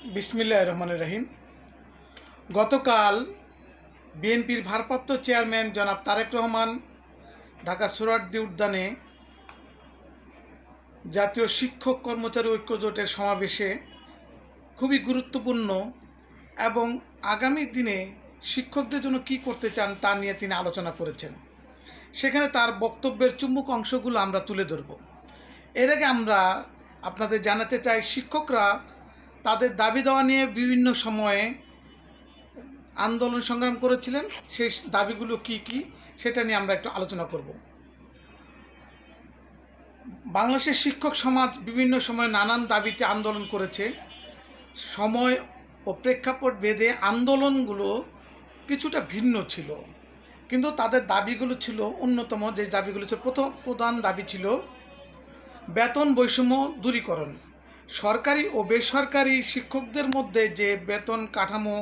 বিসমিল্লাহির রহমানির রহিম। গতকাল বিএনপির ভারপ্রাপ্ত চেয়ারম্যান জনাব তারেক রহমান ঢাকা সোহরাওয়ার্দী উদ্যানে জাতীয় শিক্ষক কর্মচারী ঐক্য জোটের সমাবেশে খুবই গুরুত্বপূর্ণ এবং আগামী দিনে শিক্ষকদের জন্য কী করতে চান তা নিয়ে তিনি আলোচনা করেছেন। সেখানে তার বক্তব্যের চুম্বক অংশগুলো আমরা তুলে ধরব। এর আগে আমরা আপনাদের জানাতে চাই, শিক্ষকরা তাদের দাবি দেওয়া নিয়ে বিভিন্ন সময়ে আন্দোলন সংগ্রাম করেছিলেন। সেই দাবিগুলো কি কি সেটা নিয়ে আমরা একটু আলোচনা করব। বাংলাদেশের শিক্ষক সমাজ বিভিন্ন সময় নানান দাবিতে আন্দোলন করেছে। সময় ও প্রেক্ষাপট ভেদে আন্দোলনগুলো কিছুটা ভিন্ন ছিল, কিন্তু তাদের দাবিগুলো ছিল অন্যতম। যে দাবিগুলো ছিল, প্রধান দাবি ছিল বেতন বৈষম্য দূরীকরণ। সরকারি ও বেসরকারি শিক্ষকদের মধ্যে যে বেতন কাঠামো,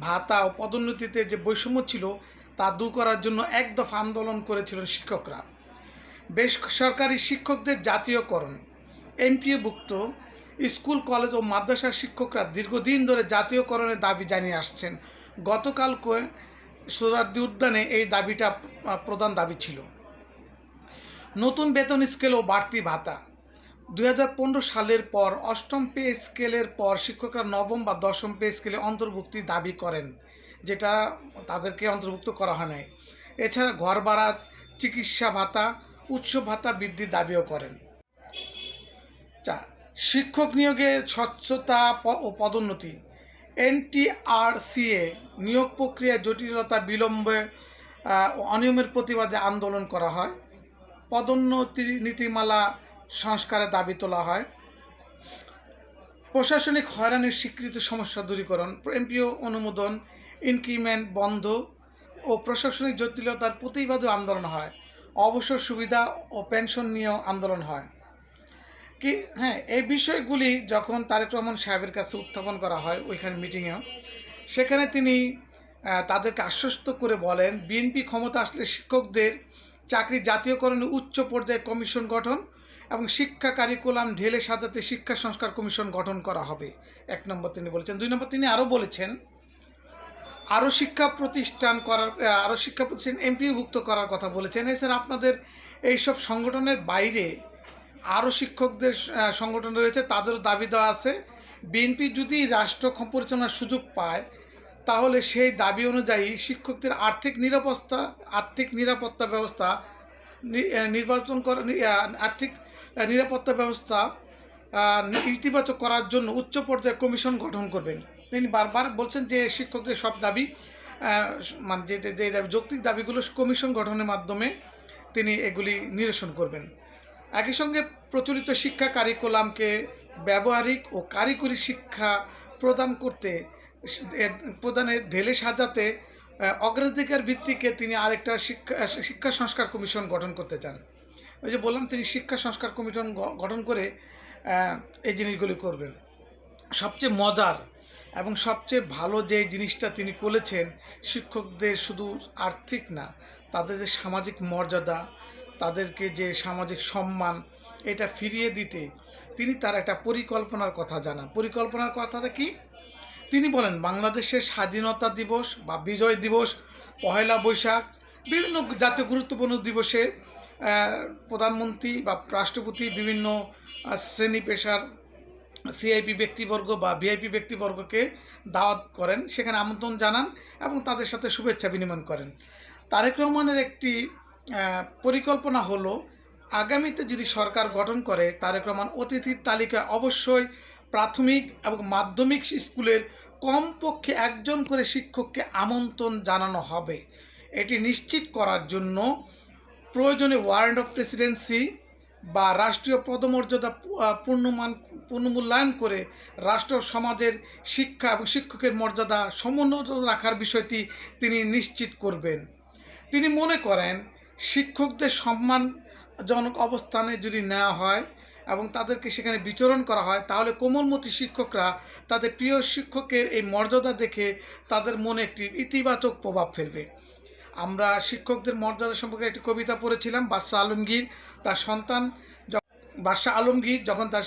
ভাতা ও পদোন্নতিতে যে বৈষম্য ছিল তা দূর করার জন্য এক দফা আন্দোলন করেছিলেন শিক্ষকরা। বেসরকারি শিক্ষকদের জাতীয়করণ, এমপিওভুক্ত স্কুল, কলেজ ও মাদ্রাসার শিক্ষকরা দীর্ঘদিন ধরে জাতীয়করণের দাবি জানিয়ে আসছেন। গতকালকে সোহরাওয়ার্দী উদ্যানে এই দাবিটা প্রধান দাবি ছিল। নতুন বেতন স্কেল ও বাড়তি ভাতা। 2015 সালের পর অষ্টম পে স্কেলের পর শিক্ষকরা নবম বা দশম পে স্কেলে অন্তর্ভুক্তি দাবি করেন, যেটা তাদেরকে অন্তর্ভুক্ত করা হয় নাই। এছাড়া ঘর ভাড়া, চিকিৎসা ভাতা, উৎসব ভাতা বৃদ্ধির দাবিও করেন। শিক্ষক নিয়োগে স্বচ্ছতা ও পদোন্নতি। NTRCA নিয়োগ প্রক্রিয়ায় জটিলতা, বিলম্বে অনিয়মের প্রতিবাদে আন্দোলন করা হয়। পদোন্নতি নীতিমালা সংস্কারের দাবি তোলা হয়। প্রশাসনিক হয়রানির স্বীকৃত সমস্যা দূরীকরণ, এমপিও অনুমোদন, ইনক্রিমেন্ট বন্ধ ও প্রশাসনিক জটিলতার প্রতিবাদে আন্দোলন হয়। অবসর সুবিধা ও পেনশন নিয়েও আন্দোলন হয়। এই বিষয়গুলি যখন তারেক রহমান সাহেবের কাছে উত্থাপন করা হয় ওইখানে মিটিংয়েও, সেখানে তিনি তাদেরকে আশ্বস্ত করে বলেন, বিএনপি ক্ষমতা আসলে শিক্ষকদের চাকরি জাতীয়করণে উচ্চ পর্যায়ে কমিশন গঠন এবং শিক্ষা কারিকুলাম ঢেলে সাজাতে শিক্ষা সংস্কার কমিশন গঠন করা হবে। 1 নম্বর তিনি বলেছেন। 2 নম্বর তিনি আরও বলেছেন, আরও শিক্ষা প্রতিষ্ঠান এমপিওভুক্ত করার কথা বলেছেন। এছাড়া আপনাদের এইসব সংগঠনের বাইরে আরও শিক্ষকদের সংগঠন রয়েছে, তাদেরও দাবি দেওয়া আছে। বিএনপি যদি রাষ্ট্র পরিচালনার সুযোগ পায় তাহলে সেই দাবি অনুযায়ী শিক্ষকদের আর্থিক নিরাপত্তা ব্যবস্থা ইতিবাচক করার জন্য উচ্চ পর্যায়ে কমিশন গঠন করবেন। তিনি বারবার বলছেন যে শিক্ষকদের সব দাবি, মানে যে যৌক্তিক দাবিগুলো কমিশন গঠনের মাধ্যমে তিনি এগুলি নিরসন করবেন। একই সঙ্গে প্রচলিত শিক্ষা কারিকুলামকে ব্যবহারিক ও কারিগরি শিক্ষা প্রদানের ঢেলে সাজাতে অগ্রাধিকার ভিত্তিকে তিনি আরেকটা শিক্ষা সংস্কার কমিশন গঠন করতে চান। ওই যে বললাম, তিনি শিক্ষা সংস্কার কমিশন গঠন করে এই জিনিসগুলি করবেন। সবচেয়ে মজার এবং সবচেয়ে ভালো যে জিনিসটা তিনি করেছেন, শিক্ষকদের শুধু আর্থিক না, তাদের যে সামাজিক মর্যাদা, তাদেরকে যে সামাজিক সম্মান, এটা ফিরিয়ে দিতে তিনি তার একটা পরিকল্পনার কথা জানান। পরিকল্পনার কথাটা কি? তিনি বলেন, বাংলাদেশের স্বাধীনতা দিবস বা বিজয় দিবস, পহেলা বৈশাখ, বিভিন্ন জাতীয় গুরুত্বপূর্ণ দিবসে প্রধানমন্ত্রী বা রাষ্ট্রপতি বিভিন্ন শ্রেণী পেশার সিআইপি ব্যক্তিবর্গ বা ভিআইপি ব্যক্তিবর্গকে দাওয়াত করেন, সেখানে আমন্ত্রণ জানান এবং তাদের সাথে শুভেচ্ছা বিনিময় করেন। তারেক রহমানের একটি পরিকল্পনা হলো, আগামীতে যদি সরকার গঠন করে, তারেক রহমান অতিথির তালিকায় অবশ্যই প্রাথমিক এবং মাধ্যমিক স্কুলের কমপক্ষে একজন করে শিক্ষককে আমন্ত্রণ জানানো হবে। এটি নিশ্চিত করার জন্য প্রয়োজনে ওয়ারেন্ট অফ প্রেসিডেন্সি বা রাষ্ট্রীয় পদমর্যাদা পুনর্মূল্যায়ন করে রাষ্ট্র সমাজের শিক্ষা এবং শিক্ষকের মর্যাদা সমুন্নত রাখার বিষয়টি তিনি নিশ্চিত করবেন। তিনি মনে করেন, শিক্ষকদের সম্মানজনক অবস্থানে যদি নেওয়া হয় এবং তাদেরকে সেখানে বিচরণ করা হয়, তাহলে কোমলমতি শিক্ষকরা তাদের প্রিয় শিক্ষকের এই মর্যাদা দেখে তাদের মনে একটি ইতিবাচক প্রভাব ফেলবে। আমরা শিক্ষকদের মর্যাদা সম্পর্কে একটি কবিতা পড়েছিলাম। বাদশাহ আলমগীর তার সন্তান বাদশাহ আলমগীর যখন তার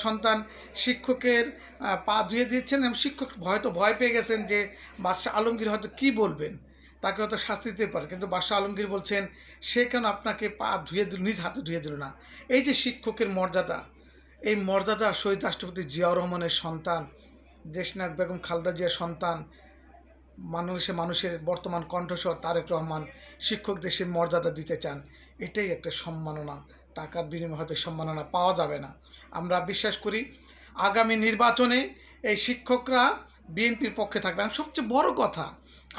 সন্তান শিক্ষকের পা ধুয়ে দিচ্ছেন এবং শিক্ষক হয়তো ভয় পেয়ে গেছেন যে বাদশাহ আলমগীর হয়তো কী বলবেন, তাকে হয়তো শাস্তি দিতে পারে, কিন্তু বাদশাহ আলমগীর বলছেন সে কেন আপনাকে পা ধুয়ে দিল, নিজ হাতে ধুয়ে দিল না। এই যে শিক্ষকের মর্যাদা, এই মর্যাদা শহীদ রাষ্ট্রপতি জিয়াউর রহমানের সন্তান, দেশনায়ক বেগম খালেদা জিয়ার সন্তান, মানুষের বর্তমান কণ্ঠস্বর তারেক রহমান শিক্ষক দেশের মর্যাদা দিতে চান। এটাই একটা সম্মাননা, টাকার বিনিময়ে হয়তো সম্মাননা পাওয়া যাবে না। আমরা বিশ্বাস করি আগামী নির্বাচনে এই শিক্ষকরা বিএনপির পক্ষে থাকবে। আর সবচেয়ে বড় কথা,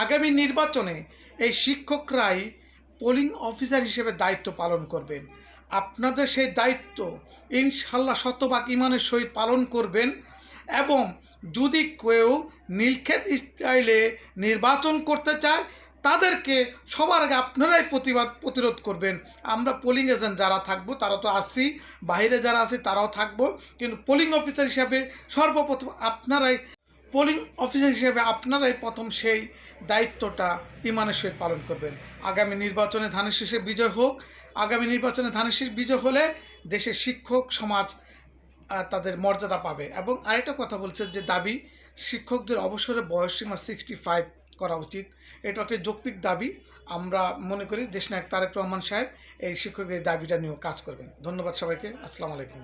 আগামী নির্বাচনে এই শিক্ষকরাই পোলিং অফিসার হিসেবে দায়িত্ব পালন করবেন। আপনাদের সেই দায়িত্ব ইনশাল্লাহ শতভাগ ইমানের সহিত পালন করবেন। এবং যদি কেউ নীলক্ষেত স্টাইলে নির্বাচন করতে চায় তাদেরকে সবার আগে আপনারাই প্রতিরোধ করবেন। আমরা পোলিং এজেন্ট যারা থাকবো তারা তো আসছি, বাইরে যারা আছি তারাও থাকবো, কিন্তু পোলিং অফিসার হিসাবে সর্বপ্রথম আপনারাই প্রথম সেই দায়িত্বটা ইমানের সহিত পালন করবেন। আগামী নির্বাচনে ধানের শীষে বিজয় হোক। আগামী নির্বাচনে ধানের শীষ বিজয় হলে দেশের শিক্ষক সমাজ তাদের মর্যাদা পাবে। এবং আরেকটা কথা বলছে যে দাবি, শিক্ষকদের অবসরের বয়সসীমা 65 করা উচিত। এটা একটা যৌক্তিক দাবি। আমরা মনে করি দেশনায়ক তারেক রহমান সাহেব এই শিক্ষকের দাবিটা নিয়েও কাজ করবেন। ধন্যবাদ সবাইকে। আসসালামু আলাইকুম।